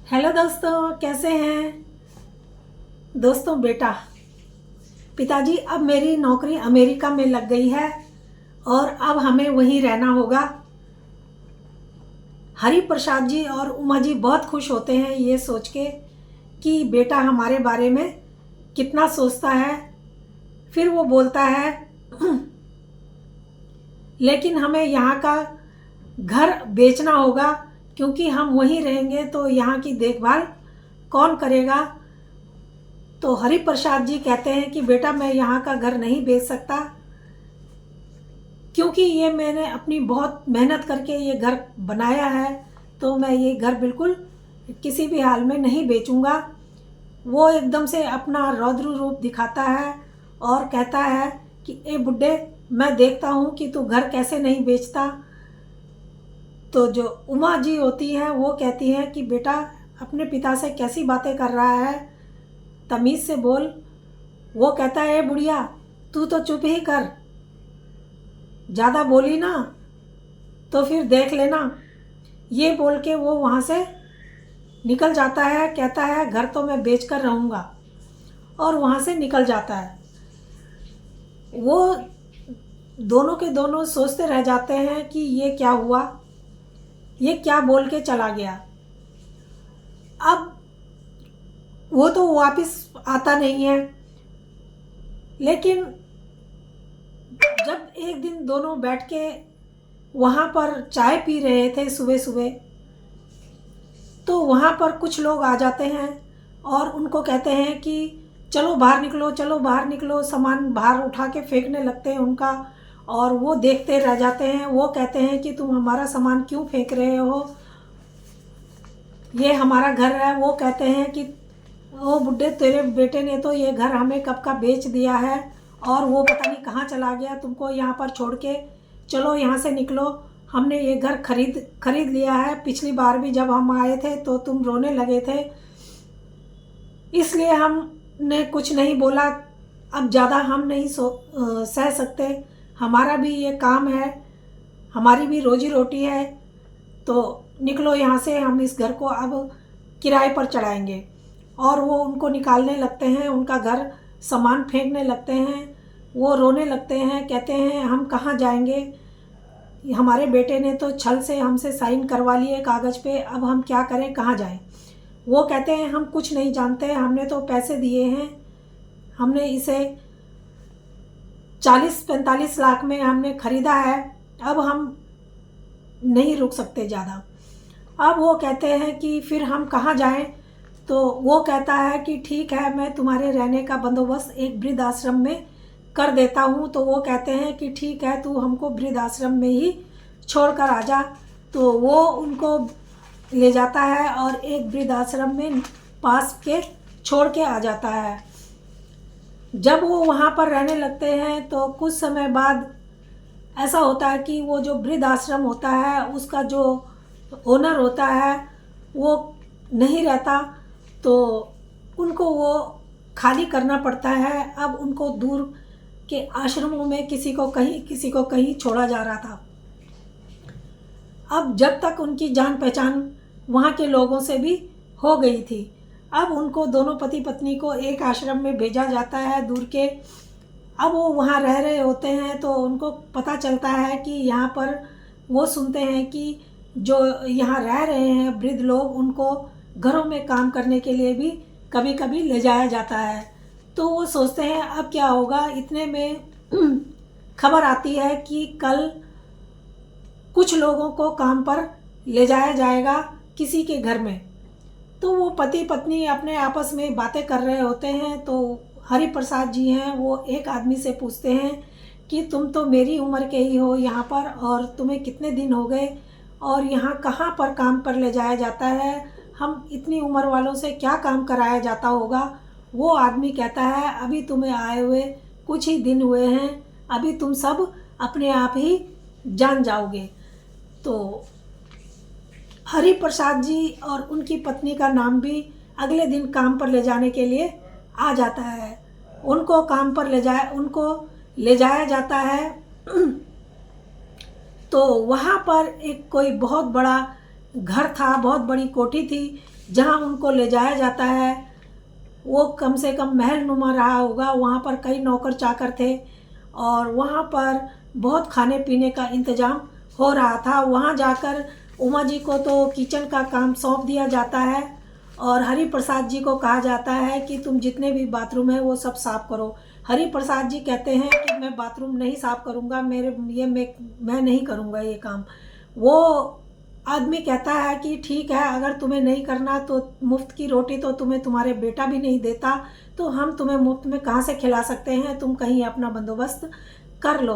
Hello दोस्तों, कैसे हैं दोस्तों। बेटा, पिताजी, अब मेरी नौकरी अमेरिका में लग गई है और अब हमें वहीं रहना होगा। हरि प्रसाद जी और उमा जी बहुत खुश होते हैं ये सोच के कि बेटा हमारे बारे में कितना सोचता है। फिर वो बोलता है लेकिन हमें यहाँ का घर बेचना होगा, क्योंकि हम वहीं रहेंगे तो यहाँ की देखभाल कौन करेगा। तो हरि प्रसाद जी कहते हैं कि बेटा मैं यहाँ का घर नहीं बेच सकता, क्योंकि ये मैंने अपनी बहुत मेहनत करके ये घर बनाया है, तो मैं ये घर बिल्कुल किसी भी हाल में नहीं बेचूंगा। वो एकदम से अपना रौद्र रूप दिखाता है और कहता है कि ए बुड्ढे, मैं देखता हूँ कि तू घर कैसे नहीं बेचता। तो जो उमा जी होती हैं वो कहती हैं कि बेटा अपने पिता से कैसी बातें कर रहा है, तमीज़ से बोल। वो कहता है बुढ़िया, तू तो चुप ही कर, ज़्यादा बोली ना तो फिर देख लेना। ये बोल के वो वहाँ से निकल जाता है। कहता है घर तो मैं बेच कर रहूँगा, और वहाँ से निकल जाता है। वो दोनों के दोनों सोचते रह जाते हैं कि ये क्या हुआ, ये क्या बोल के चला गया। अब वो तो वापस आता नहीं है, लेकिन जब एक दिन दोनों बैठ के वहाँ पर चाय पी रहे थे सुबह सुबह, तो वहाँ पर कुछ लोग आ जाते हैं और उनको कहते हैं कि चलो बाहर निकलो, चलो बाहर निकलो। सामान बाहर उठा के फेंकने लगते हैं उनका, और वो देखते रह जाते हैं। वो कहते हैं कि तुम हमारा सामान क्यों फेंक रहे हो, ये हमारा घर है। वो कहते हैं कि ओ बुड्ढे, तेरे बेटे ने तो ये घर हमें कब का बेच दिया है, और वो पता नहीं कहाँ चला गया तुमको यहाँ पर छोड़ के। चलो यहाँ से निकलो, हमने ये घर खरीद लिया है। पिछली बार भी जब हम आए थे तो तुम रोने लगे थे, इसलिए हमने कुछ नहीं बोला। अब ज़्यादा हम नहीं सह सकते, हमारा भी ये काम है, हमारी भी रोजी रोटी है। तो निकलो यहाँ से, हम इस घर को अब किराए पर चढ़ाएंगे। और वो उनको निकालने लगते हैं, उनका घर सामान फेंकने लगते हैं। वो रोने लगते हैं, कहते हैं हम कहाँ जाएंगे, हमारे बेटे ने तो छल से हमसे साइन करवा लिए कागज़ पे, अब हम क्या करें, कहाँ जाएं। वो कहते हैं हम कुछ नहीं जानते, हमने तो पैसे दिए हैं, हमने इसे 40-45 लाख में हमने ख़रीदा है, अब हम नहीं रुक सकते ज़्यादा। अब वो कहते हैं कि फिर हम कहाँ जाएं। तो वो कहता है कि ठीक है, मैं तुम्हारे रहने का बंदोबस्त एक वृद्ध आश्रम में कर देता हूँ। तो वो कहते हैं कि ठीक है, तू हमको वृद्ध आश्रम में ही छोड़ कर आ जा। तो वो उनको ले जाता है और एक वृद्ध आश्रम में पास के छोड़ के आ जाता है। जब वो वहाँ पर रहने लगते हैं तो कुछ समय बाद ऐसा होता है कि वो जो वृद्ध आश्रम होता है उसका जो ओनर होता है वो नहीं रहता, तो उनको वो खाली करना पड़ता है। अब उनको दूर के आश्रमों में किसी को कहीं छोड़ा जा रहा था। अब जब तक उनकी जान पहचान वहाँ के लोगों से भी हो गई थी, अब उनको दोनों पति पत्नी को एक आश्रम में भेजा जाता है दूर के। अब वो वहाँ रह रहे होते हैं तो उनको पता चलता है कि यहाँ पर वो सुनते हैं कि जो यहाँ रह रहे हैं वृद्ध लोग, उनको घरों में काम करने के लिए भी कभी कभी ले जाया जाता है। तो वो सोचते हैं अब क्या होगा। इतने में खबर आती है कि कल कुछ लोगों को काम पर ले जाया जाएगा किसी के घर में। तो वो पति पत्नी अपने आपस में बातें कर रहे होते हैं। तो हरि प्रसाद जी हैं, वो एक आदमी से पूछते हैं कि तुम तो मेरी उम्र के ही हो यहाँ पर, और तुम्हें कितने दिन हो गए, और यहाँ कहाँ पर काम पर ले जाया जाता है, हम इतनी उम्र वालों से क्या काम कराया जाता होगा। वो आदमी कहता है अभी तुम्हें आए हुए कुछ ही दिन हुए हैं, अभी तुम सब अपने आप ही जान जाओगे। तो हरि प्रसाद जी और उनकी पत्नी का नाम भी अगले दिन काम पर ले जाने के लिए आ जाता है। उनको ले जाया जाता है। तो वहाँ पर एक कोई बहुत बड़ा घर था, बहुत बड़ी कोठी थी, जहाँ उनको ले जाया जाता है वो कम से कम महल नुमा रहा होगा। वहाँ पर कई नौकर चाकर थे और वहाँ पर बहुत खाने पीने का इंतज़ाम हो रहा था। वहाँ जाकर उमा जी को तो किचन का काम सौंप दिया जाता है और हरि प्रसाद जी को कहा जाता है कि तुम जितने भी बाथरूम है वो सब साफ़ करो। हरि प्रसाद जी कहते हैं कि मैं बाथरूम नहीं साफ़ करूँगा, मैं नहीं करूँगा ये काम। वो आदमी कहता है कि ठीक है, अगर तुम्हें नहीं करना तो मुफ्त की रोटी तो तुम्हें तुम्हारे बेटा भी नहीं देता, तो हम तुम्हें मुफ्त में कहाँ से खिला सकते हैं, तुम कहीं अपना बंदोबस्त कर लो।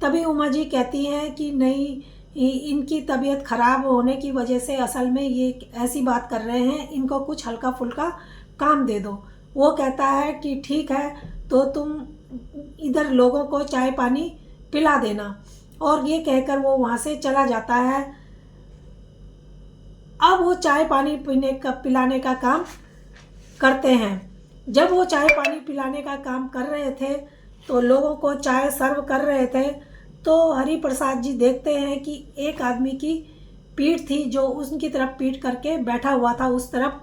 तभी उमा जी कहती हैं कि नहीं, इनकी तबीयत ख़राब होने की वजह से असल में ये ऐसी बात कर रहे हैं, इनको कुछ हल्का फुल्का काम दे दो। वो कहता है कि ठीक है, तो तुम इधर लोगों को चाय पानी पिला देना। और ये कहकर वो वहाँ से चला जाता है। अब वो चाय पानी पिलाने का काम करते हैं। जब वो चाय पानी पिलाने का काम कर रहे थे तो लोगों को चाय सर्व कर रहे थे, तो हरि प्रसाद जी देखते हैं कि एक आदमी की पीठ थी जो उनकी तरफ पीठ करके बैठा हुआ था उस तरफ।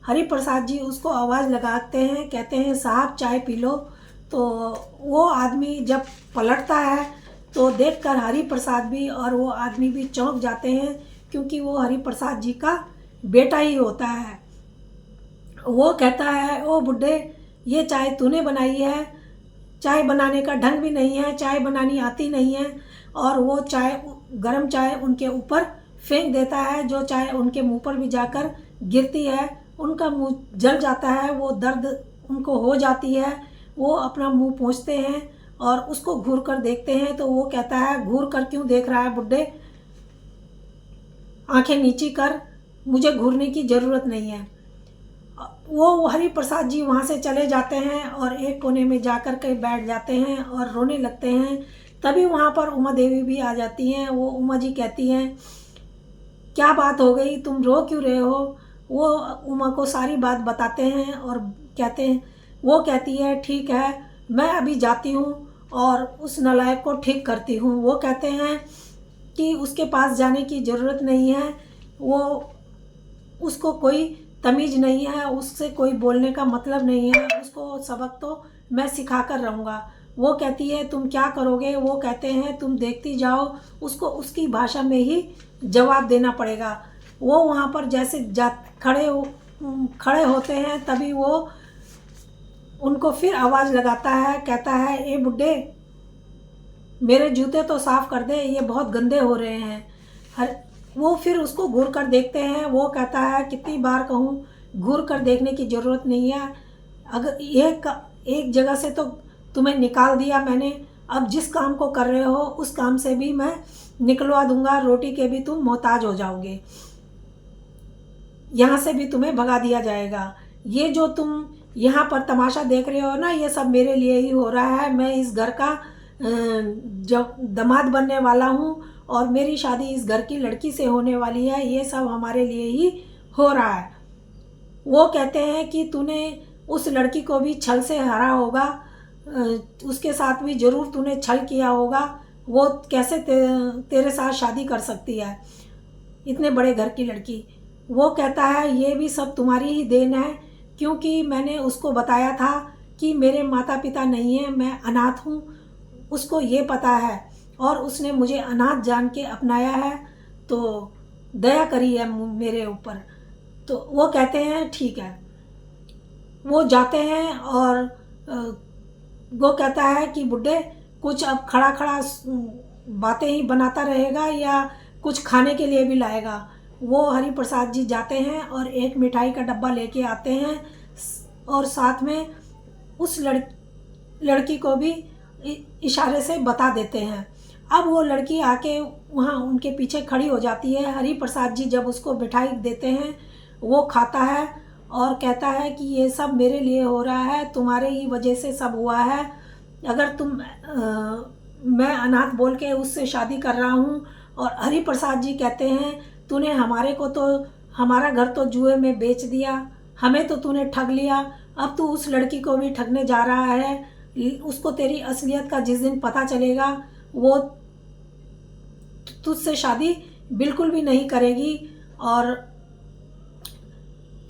हरि प्रसाद जी उसको आवाज़ लगाते हैं, कहते हैं साहब चाय पी लो। तो वो आदमी जब पलटता है तो देखकर हरि प्रसाद भी और वो आदमी भी चौंक जाते हैं, क्योंकि वो हरि प्रसाद जी का बेटा ही होता है। वो कहता है, ओ बुड्ढे, ये चाय तूने बनाई है? चाय बनाने का ढंग भी नहीं है, चाय बनानी आती नहीं है। और वो गरम चाय उनके ऊपर फेंक देता है, जो चाय उनके मुंह पर भी जाकर गिरती है। उनका मुंह जल जाता है, वो दर्द उनको हो जाती है। वो अपना मुंह पोंछते हैं और उसको घूर कर देखते हैं। तो वो कहता है, घूर कर क्यों देख रहा है बुड्ढे, आंखें नीची कर, मुझे घूरने की ज़रूरत नहीं है। वो हरि प्रसाद जी वहाँ से चले जाते हैं और एक कोने में जाकर के बैठ जाते हैं और रोने लगते हैं। तभी वहाँ पर उमा देवी भी आ जाती हैं। वो उमा जी कहती हैं, क्या बात हो गई, तुम रो क्यों रहे हो? वो उमा को सारी बात बताते हैं और कहते हैं, वो कहती है ठीक है, मैं अभी जाती हूँ और उस नालायक को ठीक करती हूँ। वो कहते हैं कि उसके पास जाने की ज़रूरत नहीं है, वो उसको कोई तमीज़ नहीं है, उससे कोई बोलने का मतलब नहीं है, उसको सबक तो मैं सिखा कर रहूँगा। वो कहती है तुम क्या करोगे? वो कहते हैं तुम देखती जाओ, उसको उसकी भाषा में ही जवाब देना पड़ेगा। वो वहाँ पर जैसे खड़े होते हैं, तभी वो उनको फिर आवाज़ लगाता है, कहता है, ए बुड्ढे, मेरे जूते तो साफ़ कर दे, ये बहुत गंदे हो रहे हैं। वो फिर उसको घूर कर देखते हैं। वो कहता है, कितनी बार कहूँ, घूर कर देखने की ज़रूरत नहीं है। अगर एक जगह से तो तुम्हें निकाल दिया मैंने, अब जिस काम को कर रहे हो उस काम से भी मैं निकलवा दूंगा, रोटी के भी तुम मोहताज हो जाओगे, यहाँ से भी तुम्हें भगा दिया जाएगा। ये जो तुम यहाँ पर तमाशा देख रहे हो ना, ये सब मेरे लिए ही हो रहा है। मैं इस घर का जब दामाद बनने वाला हूँ और मेरी शादी इस घर की लड़की से होने वाली है, ये सब हमारे लिए ही हो रहा है। वो कहते हैं कि तूने उस लड़की को भी छल से हारा होगा, उसके साथ भी ज़रूर तूने छल किया होगा, वो कैसे तेरे साथ शादी कर सकती है, इतने बड़े घर की लड़की। वो कहता है, ये भी सब तुम्हारी ही देन है, क्योंकि मैंने उसको बताया था कि मेरे माता पिता नहीं हैं, मैं अनाथ हूँ, उसको ये पता है और उसने मुझे अनाथ जान के अपनाया है, तो दया करी है मेरे ऊपर। तो वो कहते हैं ठीक है। वो जाते हैं और वो कहता है कि बुड्ढे, कुछ अब खड़ा खड़ा बातें ही बनाता रहेगा या कुछ खाने के लिए भी लाएगा? वो हरि प्रसाद जी जाते हैं और एक मिठाई का डब्बा लेके आते हैं और साथ में उस लड़की को भी इशारे से बता देते हैं। अब वो लड़की आके वहाँ उनके पीछे खड़ी हो जाती है। हरि प्रसाद जी जब उसको मिठाई देते हैं, वो खाता है और कहता है कि ये सब मेरे लिए हो रहा है, तुम्हारे ही वजह से सब हुआ है। अगर मैं अनाथ बोल के उससे शादी कर रहा हूँ। और हरि प्रसाद जी कहते हैं, तूने हमारा घर तो जुए में बेच दिया, हमें तो तूने ठग लिया, अब तू उस लड़की को भी ठगने जा रहा है। उसको तेरी असलियत का जिस दिन पता चलेगा, वो तुझसे शादी बिल्कुल भी नहीं करेगी और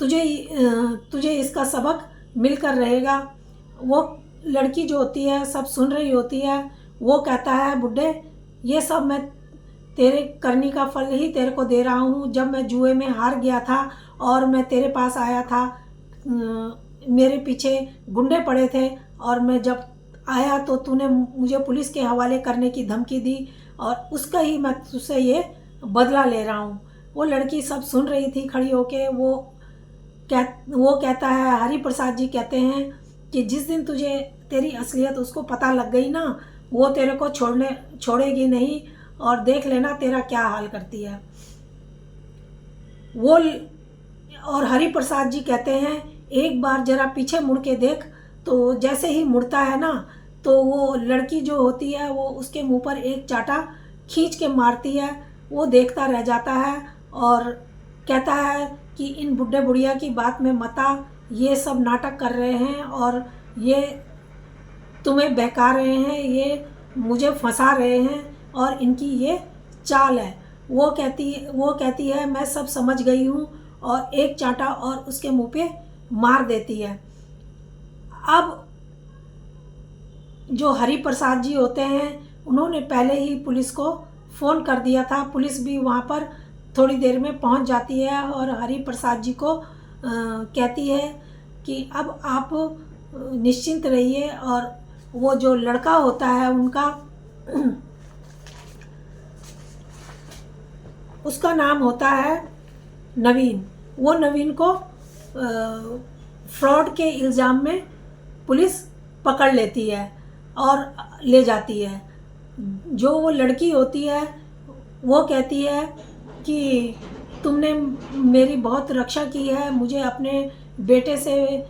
तुझे इसका सबक मिलकर रहेगा। वो लड़की जो होती है सब सुन रही होती है। वो कहता है बुड्ढे, ये सब मैं तेरे करनी का फल ही तेरे को दे रहा हूँ। जब मैं जुए में हार गया था और मैं तेरे पास आया था, मेरे पीछे गुंडे पड़े थे और मैं जब आया तो तूने मुझे पुलिस के हवाले करने की धमकी दी और उसका ही मैं तुझसे ये बदला ले रहा हूँ। वो लड़की सब सुन रही थी खड़ी होके। वो कहता है, हरि प्रसाद जी कहते हैं कि जिस दिन तुझे तेरी असलियत उसको पता लग गई ना, वो तेरे को छोड़ेगी नहीं और देख लेना तेरा क्या हाल करती है वो। और हरि प्रसाद जी कहते हैं एक बार जरा पीछे मुड़ के देख। तो जैसे ही मुड़ता है ना, तो वो लड़की जो होती है वो उसके मुंह पर एक चाटा खींच के मारती है। वो देखता रह जाता है और कहता है कि इन बुढ़े बुढ़िया की बात में मत आ, ये सब नाटक कर रहे हैं और ये तुम्हें बहका रहे हैं, ये मुझे फंसा रहे हैं और इनकी ये चाल है। वो कहती है मैं सब समझ गई हूँ और एक चांटा और उसके मुंह पे मार देती है। अब जो हरि प्रसाद जी होते हैं उन्होंने पहले ही पुलिस को फ़ोन कर दिया था। पुलिस भी वहाँ पर थोड़ी देर में पहुँच जाती है और हरि प्रसाद जी को कहती है कि अब आप निश्चिंत रहिए। और वो जो लड़का होता है उनका उसका नाम होता है नवीन। वो नवीन को फ्रॉड के इल्ज़ाम में पुलिस पकड़ लेती है और ले जाती है। जो वो लड़की होती है वो कहती है कि तुमने मेरी बहुत रक्षा की है, मुझे अपने बेटे से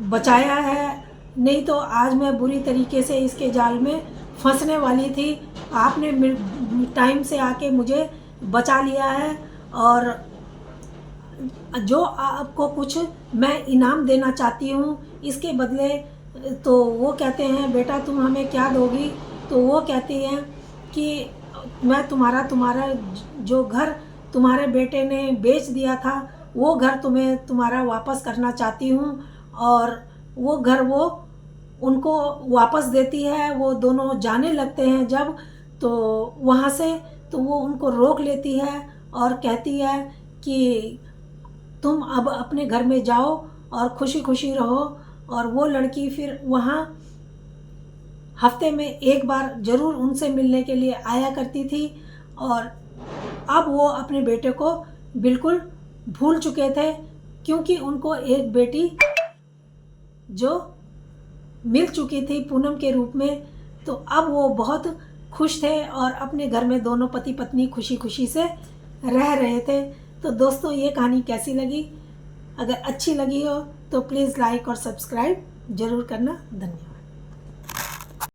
बचाया है, नहीं तो आज मैं बुरी तरीके से इसके जाल में फंसने वाली थी। आपने टाइम से आके मुझे बचा लिया है और जो आपको कुछ मैं इनाम देना चाहती हूँ इसके बदले। तो वो कहते हैं बेटा तुम हमें क्या दोगी? तो वो कहती हैं कि मैं तुम्हारा जो घर तुम्हारे बेटे ने बेच दिया था वो घर तुम्हारा वापस करना चाहती हूँ। और वो घर वो उनको वापस देती है। वो दोनों जाने लगते हैं जब, तो वहाँ से तो वो उनको रोक लेती है और कहती है कि तुम अब अपने घर में जाओ और खुशी खुशी रहो। और वो लड़की फिर वहाँ हफ्ते में एक बार ज़रूर उनसे मिलने के लिए आया करती थी। और अब वो अपने बेटे को बिल्कुल भूल चुके थे क्योंकि उनको एक बेटी जो मिल चुकी थी पूनम के रूप में। तो अब वो बहुत खुश थे और अपने घर में दोनों पति पत्नी खुशी खुशी से रह रहे थे। तो दोस्तों ये कहानी कैसी लगी? अगर अच्छी लगी हो तो प्लीज़ लाइक और सब्सक्राइब ज़रूर करना। धन्यवाद।